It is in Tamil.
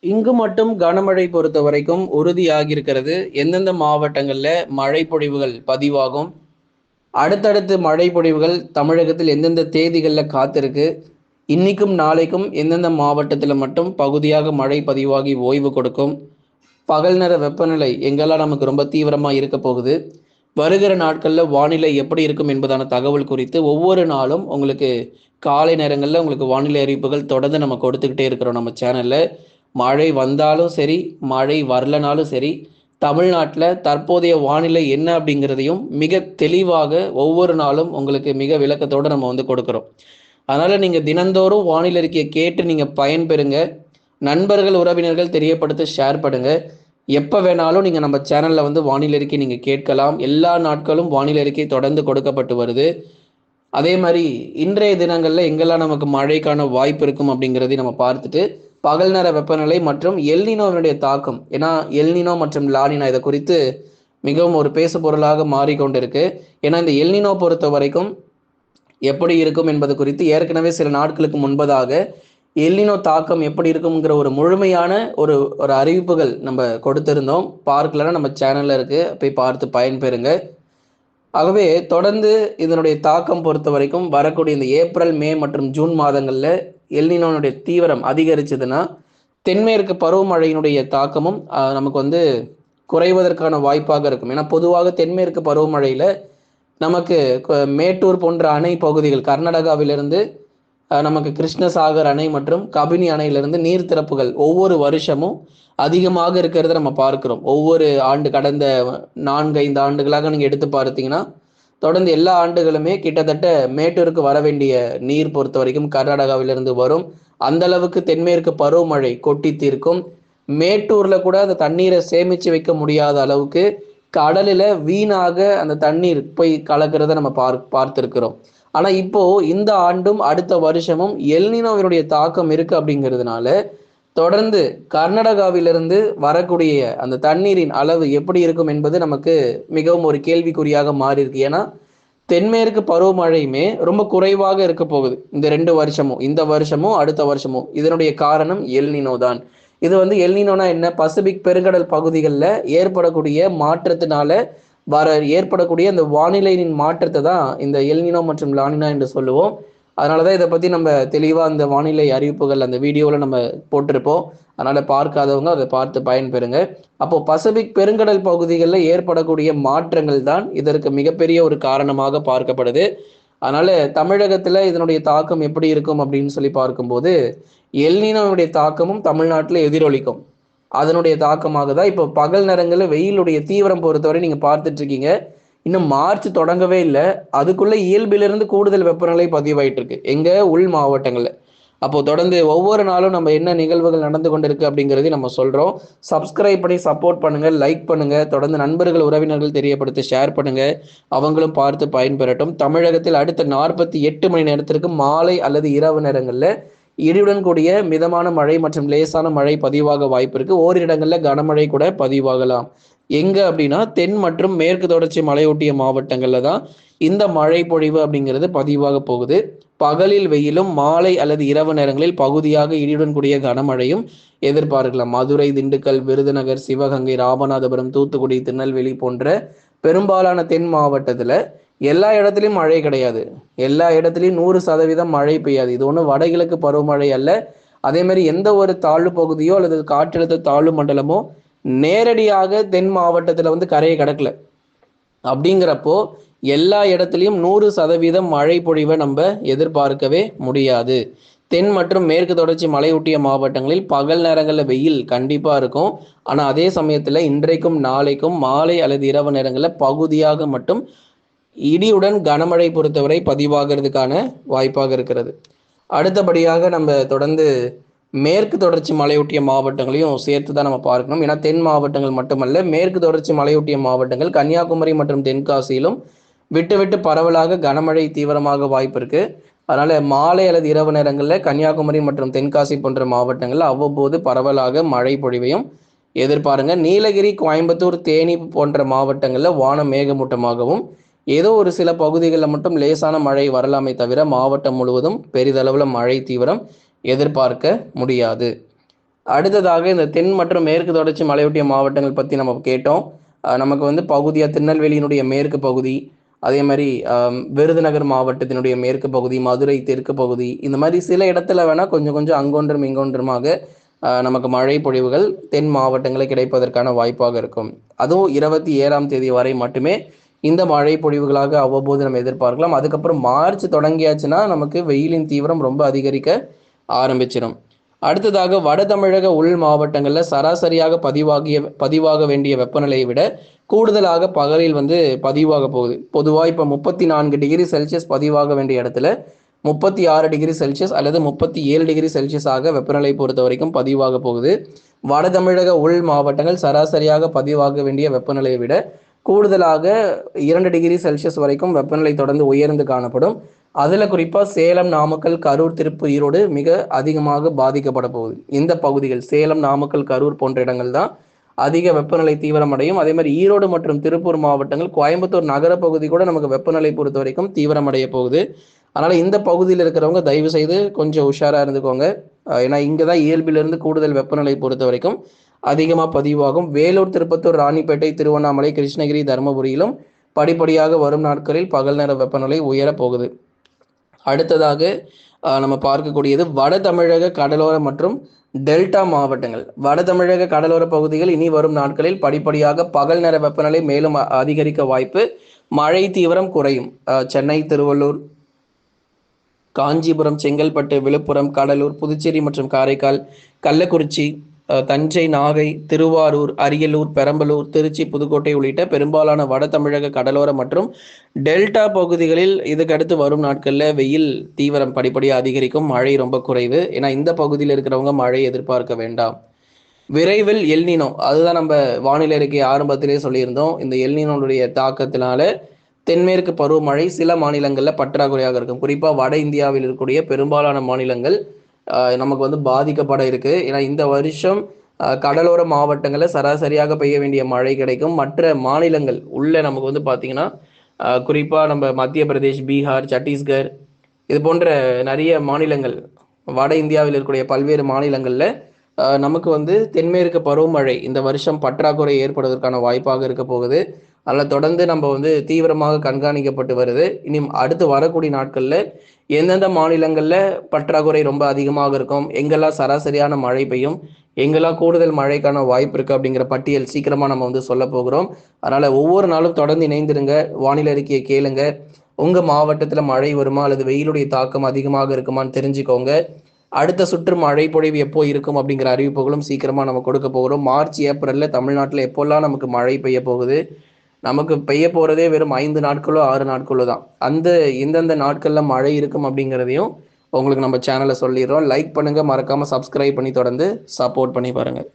இங்கு மட்டும் கனமழை பொறுத்த வரைக்கும் உறுதியாகியிருக்கிறது. எந்தெந்த மாவட்டங்கள்ல மழை பொழிவுகள் பதிவாகும், அடுத்தடுத்து மழை பொழிவுகள் தமிழகத்தில் எந்தெந்த தேதிகள்ல காத்திருக்கு, இன்னைக்கும் நாளைக்கும் எந்தெந்த மாவட்டத்தில் மட்டும் பகுதியாக மழை பதிவாகி ஓய்வு கொடுக்கும், பகல் நேர வெப்பநிலை எங்கெல்லாம் நமக்கு ரொம்ப தீவிரமாக இருக்க போகுது, வருகிற நாட்களில் வானிலை எப்படி இருக்கும் என்பதான தகவல் குறித்து ஒவ்வொரு நாளும் உங்களுக்கு காலை நேரங்களில் உங்களுக்கு வானிலை அறிவிப்புகள் தொடர்ந்து நம்ம கொடுத்துக்கிட்டே இருக்கிறோம் நம்ம சேனலில். மழை வந்தாலும் சரி, மழை வரலனாலும் சரி, தமிழ்நாட்டில் தற்போதைய வானிலை என்ன அப்படிங்கிறதையும் மிக தெளிவாக ஒவ்வொரு நாளும் உங்களுக்கு மிக விளக்கத்தோடு நம்ம வந்து கொடுக்குறோம். அதனால் நீங்கள் தினந்தோறும் வானிலை அறிக்கையை கேட்டு நீங்கள் பயன்பெறுங்க. நண்பர்கள் உறவினர்கள் தெரியப்படுத்த ஷேர் பண்ணுங்கள். எப்போ வேணாலும் நீங்கள் நம்ம சேனலில் வந்து வானிலை அறிக்கை நீங்கள் கேட்கலாம். எல்லா நாட்களும் வானிலை அறிக்கை தொடர்ந்து கொடுக்கப்பட்டு வருது. அதே மாதிரி இன்றைய தினங்களில் எங்கெல்லாம் நமக்கு மழைக்கான வாய்ப்பு இருக்கும் அப்படிங்கிறதையும் நம்ம பார்த்துட்டு பகல் நேர வெப்பநிலை மற்றும் எல்னினோவினுடைய தாக்கம், ஏன்னா எல்னினோ மற்றும் லானினா இதை குறித்து மிகவும் ஒரு பேசு பொருளாக மாறிக்கொண்டிருக்கு. ஏன்னா இந்த எல்னினோ பொறுத்த வரைக்கும் எப்படி இருக்கும் என்பது குறித்து ஏற்கனவே சில நாட்களுக்கு முன்பதாக எல்னினோ தாக்கம் எப்படி இருக்குங்கிற ஒரு முழுமையான ஒரு ஒரு அறிவிப்புகள் நம்ம கொடுத்திருந்தோம். பார்க்கலன்னா நம்ம சேனல்ல இருக்கு, போய் பார்த்து பயன்பெறுங்க. ஆகவே தொடர்ந்து இதனுடைய தாக்கம் பொறுத்த வரைக்கும் வரக்கூடிய இந்த ஏப்ரல், மே மற்றும் ஜூன் மாதங்கள்ல எல்னினோனுடைய தீவிரம் அதிகரிச்சதுன்னா தென்மேற்கு பருவமழையினுடைய தாக்கமும் நமக்கு வந்து குறைவதற்கான வாய்ப்பாக இருக்கும். ஏன்னா பொதுவாக தென்மேற்கு பருவமழையில நமக்கு மேட்டூர் போன்ற அணை பகுதிகள் கர்நாடகாவிலிருந்து நமக்கு கிருஷ்ணசாகர் அணை மற்றும் கபினி அணையிலிருந்து நீர் திறப்புகள் ஒவ்வொரு வருஷமும் அதிகமாக இருக்கிறத நம்ம பார்க்கிறோம். ஒவ்வொரு ஆண்டு கடந்த 4-5 ஆண்டுகளாக நீங்கள் எடுத்து பார்த்தீங்கன்னா தொடர்ந்து எல்லா ஆண்டுகளுமே கிட்டத்தட்ட மேட்டூருக்கு வர வேண்டிய நீர் பொறுத்த வரைக்கும் கர்நாடகாவிலிருந்து வரும். அந்த அளவுக்கு தென்மேற்கு பருவமழை கொட்டி தீர்க்கும். மேட்டூர்ல கூட அந்த தண்ணீரை சேமிச்சு வைக்க முடியாத அளவுக்கு கடலில் வீணாக அந்த தண்ணீர் போய் கலக்கிறத நம்ம பார்த்திருக்கிறோம். ஆனா இப்போ இந்த ஆண்டும் அடுத்த வருஷமும் எல்னினோவினுடைய தாக்கம் இருக்கு அப்படிங்கிறதுனால தொடர்ந்து கர்நாடகாவிலிருந்து வரக்கூடிய அந்த தண்ணீரின் அளவு எப்படி இருக்கும் என்பது நமக்கு மிகவும் ஒரு கேள்விக்குறியாக மாறி இருக்கு. ஏன்னா தென்மேற்கு பருவமழையுமே ரொம்ப குறைவாக இருக்க போகுது இந்த 2 வருஷமும், இந்த வருஷமும் அடுத்த வருஷமும். இதனுடைய காரணம் எல்னினோ தான். இது வந்து எல்னினோனா என்ன, பசிபிக் பெருங்கடல் பகுதிகளில் ஏற்படக்கூடிய மாற்றத்தினால ஏற்படக்கூடிய அந்த வானிலையின் மாற்றத்தை தான் இந்த எல்னினோ மற்றும் லானினா என்று சொல்லுவோம். அதனாலதான் இதை பத்தி நம்ம தெளிவா அந்த வானிலை அறிவிப்புகள் அந்த வீடியோல நம்ம போட்டிருப்போம். அதனால பார்க்காதவங்க அதை பார்த்து பயன்பெறுங்க. அப்போ பசிபிக் பெருங்கடல் பகுதிகளில் ஏற்படக்கூடிய மாற்றங்கள் தான் இதற்கு மிகப்பெரிய ஒரு காரணமாக பார்க்கப்படுது. அதனால தமிழகத்துல இதனுடைய தாக்கம் எப்படி இருக்கும் அப்படின்னு சொல்லி பார்க்கும்போது எல்னினோவுடைய தாக்கமும் தமிழ்நாட்டில் எதிரொலிக்கும். அதனுடைய தாக்கமாக தான் இப்போ பகல் நேரங்களில் வெயிலுடைய தீவிரம் பொறுத்தவரை நீங்க பார்த்துட்டு இருக்கீங்க. இன்னும் மார்ச் தொடங்கவே இல்லை, அதுக்குள்ள இயல்பிலிருந்து கூடுதல் வெப்பநிலை பதிவாயிட்டு இருக்கு எங்க உள் மாவட்டங்கள்ல. அப்போ தொடர்ந்து ஒவ்வொரு நாளும் நம்ம என்ன நிகழ்வுகள் நடந்து கொண்டிருக்கு அப்படிங்கிறதையும் நம்ம சொல்றோம். சப்ஸ்கிரைப் பண்ணி சப்போர்ட் பண்ணுங்க, லைக் பண்ணுங்க, தொடர்ந்து நண்பர்கள் உறவினர்கள் தெரியப்படுத்தி ஷேர் பண்ணுங்க, அவங்களும் பார்த்து பயன்பெறட்டும். தமிழகத்தில் அடுத்த 48 மணி நேரத்திற்கு மாலை அல்லது இரவு நேரங்கள்ல இடியுடன் கூடிய மிதமான மழை மற்றும் லேசான மழை பதிவாக வாய்ப்பு இருக்கு. ஓரிரு இடங்கள்ல கனமழை கூட பதிவாகலாம். எங்க அப்படின்னா தென் மற்றும் மேற்கு தொடர்ச்சி மலையொட்டிய மாவட்டங்கள்ல தான் இந்த மழை பொழிவு அப்படிங்கிறது பதிவாக போகுது. பகலில் வெயிலும் மாலை அல்லது இரவு நேரங்களில் பகுதியாக இடியுடன் கூடிய கனமழையும் எதிர்பார்க்கலாம். மதுரை, திண்டுக்கல், விருதுநகர், சிவகங்கை, ராமநாதபுரம், தூத்துக்குடி, திருநெல்வேலி போன்ற பெரும்பாலான தென் மாவட்டத்துல எல்லா இடத்துலையும் மழை கிடையாது. எல்லா இடத்துலையும் 100% மழை பெய்யாது. இது ஒன்றும் வடகிழக்கு பருவமழை அல்ல. அதே மாதிரி எந்த ஒரு தாழ்வு பகுதியோ அல்லது காற்றழுத்த தாழ்வு மண்டலமோ நேரடியாக தென் மாவட்டத்துல வந்து கரையை கடக்கல. அப்படிங்கிறப்போ எல்லா இடத்துலையும் 100% மழை பொழிவை நம்ம எதிர்பார்க்கவே முடியாது. தென் மற்றும் மேற்கு தொடர்ச்சி மலையொட்டிய மாவட்டங்களில் பகல் நேரங்களில் வெயில் கண்டிப்பா இருக்கும். ஆனா அதே சமயத்துல இன்றைக்கும் நாளைக்கும் மாலை அல்லது இரவு நேரங்களில் பகுதியாக மட்டும் இடியுடன் கனமழை பொறுத்தவரை பதிவாகிறதுக்கான வாய்ப்பாக இருக்கிறது. அடுத்தபடியாக நம்ம தொடர்ந்து மேற்கு தொடர்ச்சி மலையொட்டிய மாவட்டங்களையும் சேர்த்து தான் நம்ம பார்க்கணும். ஏன்னா தென் மாவட்டங்கள் மட்டுமல்ல, மேற்கு தொடர்ச்சி மலையொட்டிய மாவட்டங்கள் கன்னியாகுமரி மற்றும் தென்காசியிலும் விட்டு விட்டு பரவலாக கனமழை தீவிரமாக வாய்ப்பு இருக்கு. அதனால மாலை அல்லது இரவு நேரங்களில் கன்னியாகுமரி மற்றும் தென்காசி போன்ற மாவட்டங்களில் அவ்வப்போது பரவலாக மழை பொழிவையும் எதிர்பாருங்க. நீலகிரி, கோயம்புத்தூர், தேனி போன்ற மாவட்டங்களில் வானம் மேகமூட்டமாகவும் ஏதோ ஒரு சில பகுதிகளில் மட்டும் லேசான மழை வரலாமே தவிர மாவட்டம் முழுவதும் பெரிதளவில் மழை தீவிரம் எதிர்பார்க்க முடியாது. அடுத்ததாக இந்த தென் மற்றும் மேற்கு தொடர்ச்சி மலையொட்டிய மாவட்டங்கள் பற்றி நம்ம கேட்டோம். நமக்கு வந்து பகுதியாக திருநெல்வேலியினுடைய மேற்கு பகுதி, அதே மாதிரி விருதுநகர் மாவட்டத்தினுடைய மேற்கு பகுதி, மதுரை தெற்கு பகுதி, இந்த மாதிரி சில இடத்துல வேணால் கொஞ்சம் கொஞ்சம் அங்கொன்றும் இங்கொன்றுமாக நமக்கு மழை பொழிவுகள் தென் மாவட்டங்களில் கிடைப்பதற்கான வாய்ப்பாக இருக்கும். அதுவும் 27ஆம் தேதி வரை மட்டுமே இந்த மழை பொழிவுகளாக அவ்வப்போது நம்ம எதிர்பார்க்கலாம். அதுக்கப்புறம் மார்ச் தொடங்கியாச்சுன்னா நமக்கு வெயிலின் தீவிரம் ரொம்ப அதிகரிக்க ஆரம்பிச்சிடும். அடுத்ததாக வட தமிழக உள் மாவட்டங்களில் சராசரியாக பதிவாக வேண்டிய வெப்பநிலையை விட கூடுதலாக பகலில் வந்து பதிவாக போகுது. பொதுவாக இப்போ 34 டிகிரி செல்சியஸ் பதிவாக வேண்டிய இடத்துல 36 டிகிரி செல்சியஸ் அல்லது 37 டிகிரி செல்சியஸாக வெப்பநிலை பொறுத்த வரைக்கும் பதிவாக போகுது. வட தமிழக உள் மாவட்டங்கள் சராசரியாக பதிவாக வேண்டிய வெப்பநிலையை விட கூடுதலாக 2 டிகிரி செல்சியஸ் வரைக்கும் வெப்பநிலை தொடர்ந்து உயர்ந்து காணப்படும். அதில் குறிப்பாக சேலம், நாமக்கல், கரூர், திருப்பூர், ஈரோடு மிக அதிகமாக பாதிக்கப்பட போகுது. இந்த பகுதிகள் சேலம், நாமக்கல், கரூர் போன்ற இடங்கள் தான் அதிக வெப்பநிலை தீவிரமடையும். அதே மாதிரி ஈரோடு மற்றும் திருப்பூர் மாவட்டங்கள், கோயம்புத்தூர் நகர பகுதி கூட நமக்கு வெப்பநிலை பொறுத்த வரைக்கும் தீவிரமடைய போகுது. அதனால் இந்த பகுதியில் இருக்கிறவங்க தயவு செய்து கொஞ்சம் உஷாராக இருந்துக்கோங்க. ஏன்னா இங்கே தான் இயல்பிலிருந்து கூடுதல் வெப்பநிலை பொறுத்த வரைக்கும் அதிகமாக பதிவாகும். வேலூர், திருப்பத்தூர், ராணிப்பேட்டை, திருவண்ணாமலை, கிருஷ்ணகிரி, தருமபுரியிலும் படிப்படியாக வரும் நாட்களில் பகல் நேர வெப்பநிலை உயரப்போகுது. அடுத்ததாக நம்ம பார்க்கக்கூடியது வட தமிழக கடலோர மற்றும் டெல்டா மாவட்டங்கள். வட தமிழக கடலோர பகுதிகள் இனி வரும் நாட்களில் படிப்படியாக பகல் நேர வெப்பநிலை மேலும் அதிகரிக்க வாய்ப்பு. மழை தீவிரம் குறையும். சென்னை, திருவள்ளூர், காஞ்சிபுரம், செங்கல்பட்டு, விழுப்புரம், கடலூர், புதுச்சேரி மற்றும் காரைக்கால், கள்ளக்குறிச்சி, தஞ்சை, நாகை, திருவாரூர், அரியலூர், பெரம்பலூர், திருச்சி, புதுக்கோட்டை உள்ளிட்ட பெரும்பாலான வட தமிழக கடலோர மற்றும் டெல்டா பகுதிகளில் இதுக்கடுத்து வரும் நாட்களில் வெயில் தீவிரம் படிப்படியாக அதிகரிக்கும். மழை ரொம்ப குறைவு. ஏன்னா இந்த பகுதியில் இருக்கிறவங்க மழை எதிர்பார்க்க வேண்டாம். விரைவில் எல்னினோ, அதுதான் நம்ம வானிலை அறிக்கை ஆரம்பத்திலே சொல்லியிருந்தோம். இந்த எல்னினோடைய தாக்கத்தினால தென்மேற்கு பருவமழை சில மாநிலங்களில் பற்றாக்குறையாக இருக்கும். குறிப்பாக வட இந்தியாவில் இருக்கக்கூடிய பெரும்பாலான மாநிலங்கள் நமக்கு வந்து பாதிக்கப்பட இருக்கு. ஏன்னா இந்த வருஷம் கடலோர மாவட்டங்களில் சராசரியாக பெய்ய வேண்டிய மழை கிடைக்கும். மற்ற மாநிலங்கள் உள்ள நமக்கு வந்து பார்த்தீங்கன்னா குறிப்பாக நம்ம மத்திய பிரதேஷ், பீகார், சத்தீஸ்கர் இது போன்ற நிறைய மாநிலங்கள் வட இந்தியாவில் இருக்கக்கூடிய பல்வேறு மாநிலங்களில் நமக்கு வந்து தென்மேற்கு பருவமழை இந்த வருஷம் பற்றாக்குறை ஏற்படுவதற்கான வாய்ப்பாக இருக்க போகுது. அதில் தொடர்ந்து நம்ம வந்து தீவிரமாக கண்காணிக்கப்பட்டு வருது. இனி அடுத்து வரக்கூடிய நாட்களில் எந்தெந்த மாநிலங்களில் பற்றாக்குறை ரொம்ப அதிகமாக இருக்கும், எங்கெல்லாம் சராசரியான மழை பெய்யும், எங்கெல்லாம் கூடுதல் மழைக்கான வாய்ப்பு இருக்குது அப்படிங்கிற பட்டியல் சீக்கிரமாக நம்ம வந்து சொல்ல போகிறோம். அதனால் ஒவ்வொரு நாளும் தொடர்ந்து இணைந்திருங்க, வானிலை அறிக்கையை கேளுங்க. உங்கள் மாவட்டத்தில் மழை வருமா அல்லது வெயிலுடைய தாக்கம் அதிகமாக இருக்குமான்னு தெரிஞ்சுக்கோங்க. அடுத்த சுற்று மழை பொழிவு எப்போ இருக்கும் அப்படிங்கிற அறிவிப்புகளும் சீக்கிரமாக நம்ம கொடுக்க போகிறோம். மார்ச், ஏப்ரலில் தமிழ்நாட்டில் எப்போல்லாம் நமக்கு மழை பெய்ய போகுது, நமக்கு பெய்ய போகிறதே வெறும் 5 நாட்களோ 6 நாட்களோ தான். அந்த எந்தெந்த நாட்களில் மழை இருக்கும் அப்படிங்கிறதையும் உங்களுக்கு நம்ம சேனலில் சொல்லிடுறோம். லைக் பண்ணுங்கள், மறக்காமல் சப்ஸ்கிரைப் பண்ணி தொடர்ந்து சப்போர்ட் பண்ணி பாருங்கள்.